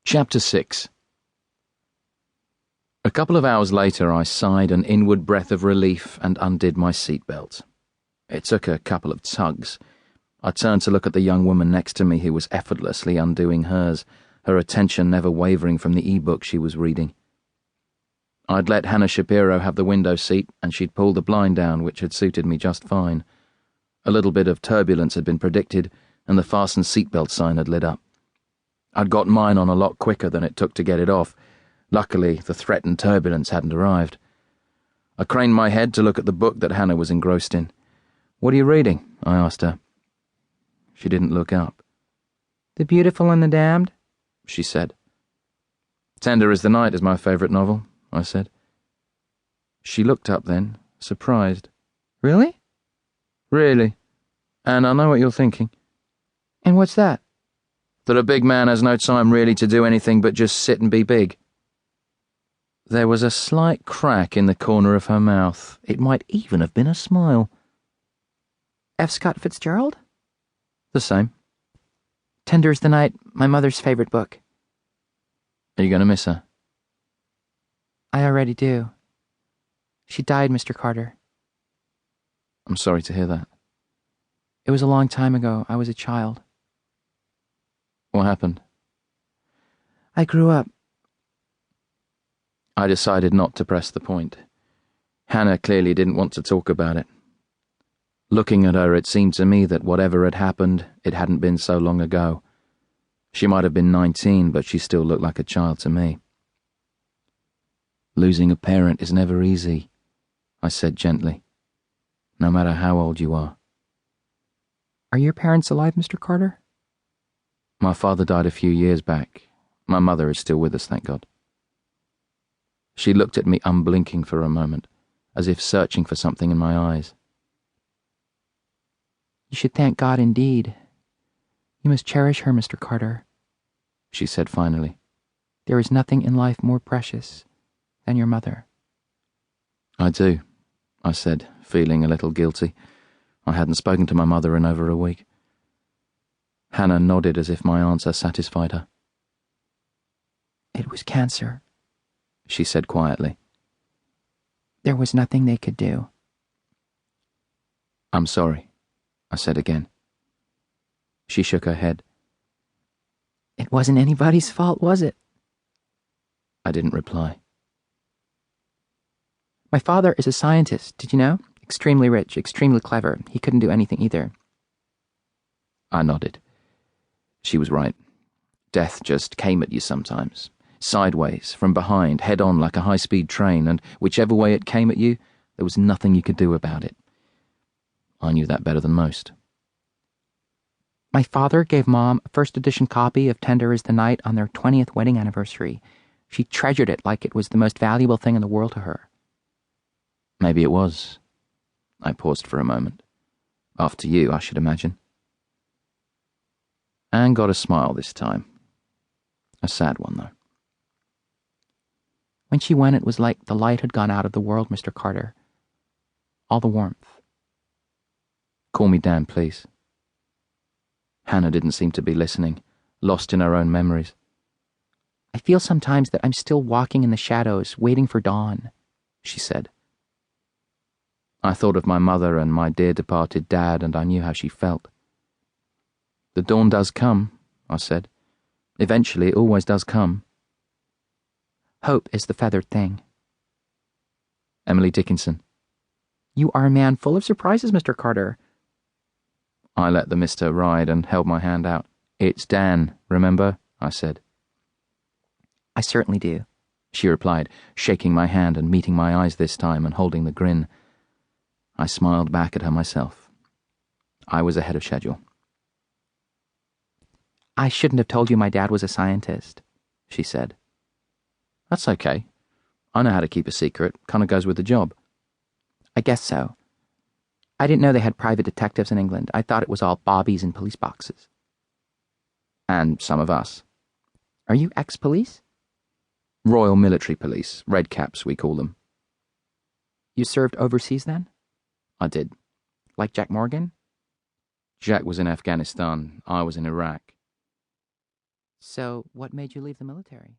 Chapter 6. A couple of hours later, I sighed an inward breath of relief and undid my seatbelt. It took a couple of tugs. I turned to look at the young woman next to me who was effortlessly undoing hers, her attention never wavering from the e-book she was reading. I'd let Hannah Shapiro have the window seat, and she'd pulled the blind down, which had suited me just fine. A little bit of turbulence had been predicted, and the fasten seatbelt sign had lit up. I'd got mine on a lot quicker than it took to get it off. Luckily, the threatened turbulence hadn't arrived. I craned my head to look at the book that Hannah was engrossed in. "What are you reading?" I asked her. She didn't look up. "The Beautiful and the Damned," she said. "Tender is the Night is my favourite novel," I said. She looked up then, surprised. "Really?" "Really. And I know what you're thinking." "And what's that?" "That a big man has no time really to do anything but just sit and be big." There was a slight crack in the corner of her mouth. It might even have been a smile. F. Scott Fitzgerald? The same. Tender is the Night, my mother's favorite book. Are you going to miss her? I already do. She died, Mr. Carter. I'm sorry to hear that. It was a long time ago. I was a child. What happened? I grew up. I decided not to press the point. Hannah clearly didn't want to talk about it. Looking at her, it seemed to me that whatever had happened, it hadn't been so long ago. She might have been 19, but she still looked like a child to me. "Losing a parent is never easy," I said gently, "no matter how old you are." Are your parents alive, Mr. Carter? My father died a few years back. My mother is still with us, thank God. She looked at me unblinking for a moment, as if searching for something in my eyes. You should thank God indeed. You must cherish her, Mr. Carter, she said finally. There is nothing in life more precious than your mother. I do, I said, feeling a little guilty. I hadn't spoken to my mother in over a week. Hannah nodded as if my answer satisfied her. It was cancer, she said quietly. There was nothing they could do. I'm sorry, I said again. She shook her head. It wasn't anybody's fault, was it? I didn't reply. My father is a scientist, did you know? Extremely rich, extremely clever. He couldn't do anything either. I nodded. She was right. Death just came at you sometimes. Sideways, from behind, head-on like a high-speed train, and whichever way it came at you, there was nothing you could do about it. I knew that better than most. My father gave Mom a first-edition copy of Tender is the Night on their 20th wedding anniversary. She treasured it like it was the most valuable thing in the world to her. Maybe it was. I paused for a moment. After you, I should imagine. Anne got a smile this time. A sad one, though. When she went, it was like the light had gone out of the world, Mr. Carter. All the warmth. Call me Dan, please. Hannah didn't seem to be listening, lost in her own memories. I feel sometimes that I'm still walking in the shadows, waiting for dawn, she said. I thought of my mother and my dear departed dad, and I knew how she felt. The dawn does come, I said. Eventually, it always does come. Hope is the feathered thing. Emily Dickinson. You are a man full of surprises, Mr. Carter. I let the mister ride and held my hand out. It's Dan, remember? I said. I certainly do, she replied, shaking my hand and meeting my eyes this time and holding the grin. I smiled back at her myself. I was ahead of schedule. I shouldn't have told you my dad was a scientist, she said. That's okay. I know how to keep a secret. Kind of goes with the job. I guess so. I didn't know they had private detectives in England. I thought it was all bobbies in police boxes. And some of us. Are you ex-police? Royal Military Police. Red Caps, we call them. You served overseas then? I did. Like Jack Morgan? Jack was in Afghanistan. I was in Iraq. So, what made you leave the military?